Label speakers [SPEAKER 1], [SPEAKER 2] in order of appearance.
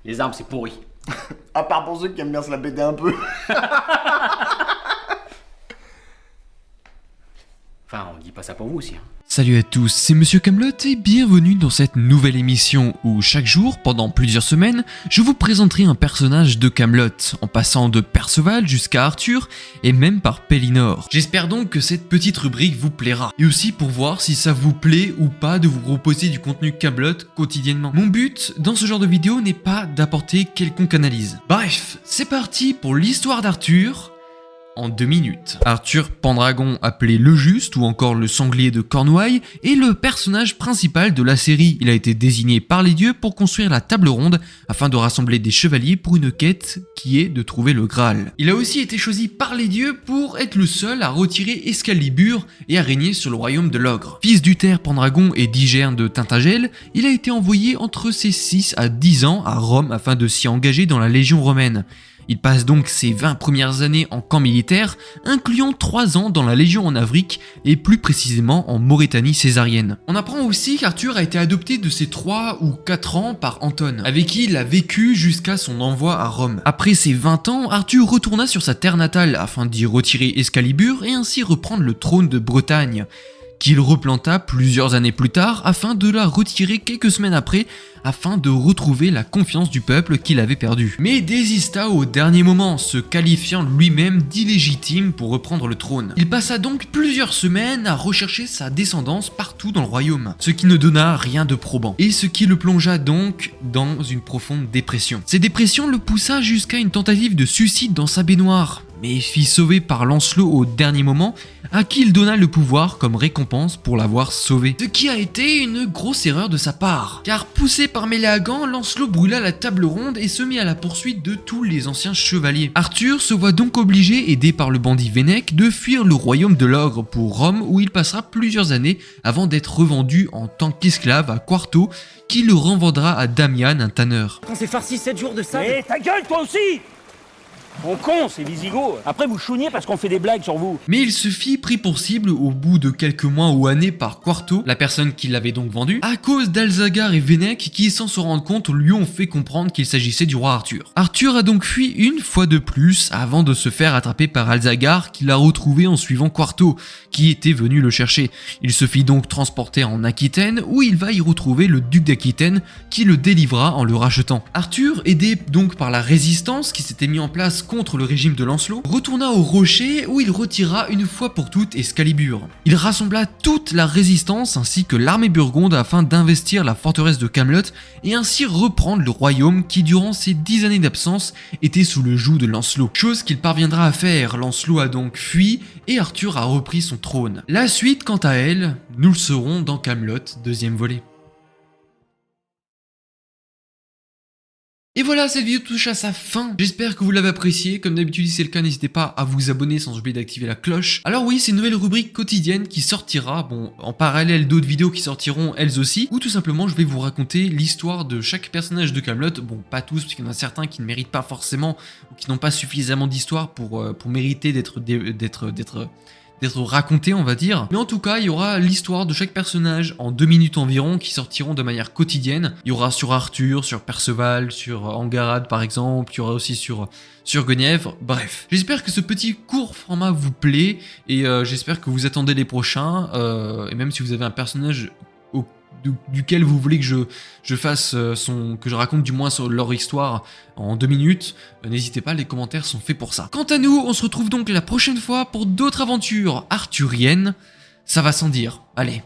[SPEAKER 1] Les armes, c'est pourri.
[SPEAKER 2] À part pour ceux qui aiment bien se la péter un peu.
[SPEAKER 1] Enfin, on dit pas ça pour vous aussi. Hein.
[SPEAKER 3] Salut à tous, c'est Monsieur Camelot et bienvenue dans cette nouvelle émission où chaque jour, pendant plusieurs semaines, je vous présenterai un personnage de Camelot, en passant de Perceval jusqu'à Arthur et même par Pellinore. J'espère donc que cette petite rubrique vous plaira, et aussi pour voir si ça vous plaît ou pas de vous proposer du contenu Camelot quotidiennement. Mon but dans ce genre de vidéo n'est pas d'apporter quelconque analyse. Bref, c'est parti pour l'histoire d'Arthur. En 2 minutes. Arthur Pendragon, appelé le Juste ou encore le Sanglier de Cornouailles, est le personnage principal de la série. Il a été désigné par les dieux pour construire la table ronde afin de rassembler des chevaliers pour une quête qui est de trouver le Graal. Il a aussi été choisi par les dieux pour être le seul à retirer Excalibur et à régner sur le royaume de l'ogre. Fils d'Uther Pendragon et d'Igerne de Tintagel, il a été envoyé entre ses 6 à 10 ans à Rome afin de s'y engager dans la Légion romaine. Il passe donc ses 20 premières années en camp militaire, incluant 3 ans dans la Légion en Afrique et plus précisément en Mauritanie césarienne. On apprend aussi qu'Arthur a été adopté de ses 3 ou 4 ans par Anton, avec qui il a vécu jusqu'à son envoi à Rome. Après ses 20 ans, Arthur retourna sur sa terre natale afin d'y retirer Excalibur et ainsi reprendre le trône de Bretagne, qu'il replanta plusieurs années plus tard afin de la retirer quelques semaines après afin de retrouver la confiance du peuple qu'il avait perdue. Mais désista au dernier moment, se qualifiant lui-même d'illégitime pour reprendre le trône. Il passa donc plusieurs semaines à rechercher sa descendance partout dans le royaume, ce qui ne donna rien de probant, et ce qui le plongea donc dans une profonde dépression. Cette dépression le poussa jusqu'à une tentative de suicide dans sa baignoire, mais fut sauvé par Lancelot au dernier moment, à qui il donna le pouvoir comme récompense pour l'avoir sauvé. Ce qui a été une grosse erreur de sa part, car poussé par Méléagant, Lancelot brûla la table ronde et se mit à la poursuite de tous les anciens chevaliers. Arthur se voit donc obligé, aidé par le bandit Vénèque, de fuir le royaume de l'ogre pour Rome, où il passera plusieurs années avant d'être revendu en tant qu'esclave à Quarto, qui le revendra à Damian, un tanneur.
[SPEAKER 4] On s'est farci 7 jours de ça.
[SPEAKER 5] Eh, ta gueule, toi aussi! On con, ces Visigoths. Après, vous chouniez parce qu'on fait des blagues sur vous.
[SPEAKER 3] Mais il se fit pris pour cible au bout de quelques mois ou années par Quarto, la personne qui l'avait donc vendu, à cause d'Alzagar et Vénèque qui, sans se rendre compte, lui ont fait comprendre qu'il s'agissait du roi Arthur. Arthur a donc fui une fois de plus avant de se faire attraper par Alzagar qui l'a retrouvé en suivant Quarto, qui était venu le chercher. Il se fit donc transporter en Aquitaine où il va y retrouver le duc d'Aquitaine qui le délivra en le rachetant. Arthur, aidé donc par la résistance qui s'était mis en place contre le régime de Lancelot, retourna au rocher où il retira une fois pour toutes Excalibur. Il rassembla toute la résistance ainsi que l'armée burgonde afin d'investir la forteresse de Camelot et ainsi reprendre le royaume qui durant ces 10 années d'absence était sous le joug de Lancelot. Chose qu'il parviendra à faire, Lancelot a donc fui et Arthur a repris son trône. La suite quant à elle, nous le saurons dans Camelot, 2e volet. Et voilà, cette vidéo touche à sa fin. J'espère que vous l'avez apprécié. Comme d'habitude, si c'est le cas, n'hésitez pas à vous abonner sans oublier d'activer la cloche. Alors oui, c'est une nouvelle rubrique quotidienne qui sortira, bon, en parallèle d'autres vidéos qui sortiront elles aussi, ou tout simplement, je vais vous raconter l'histoire de chaque personnage de Camelot. Bon, pas tous, parce qu'il y en a certains qui ne méritent pas forcément, ou qui n'ont pas suffisamment d'histoire pour mériter d'être raconté, on va dire. Mais en tout cas, il y aura l'histoire de chaque personnage en 2 minutes environ qui sortiront de manière quotidienne. Il y aura sur Arthur, sur Perceval, sur Angarad par exemple, il y aura aussi sur Guenièvre, bref. J'espère que ce petit court format vous plaît et j'espère que vous attendez les prochains. Et même si vous avez un personnage duquel vous voulez que je fasse que je raconte du moins sur leur histoire en 2 minutes, n'hésitez pas, les commentaires sont faits pour ça. Quant à nous, on se retrouve donc la prochaine fois pour d'autres aventures arthuriennes, ça va sans dire. Allez,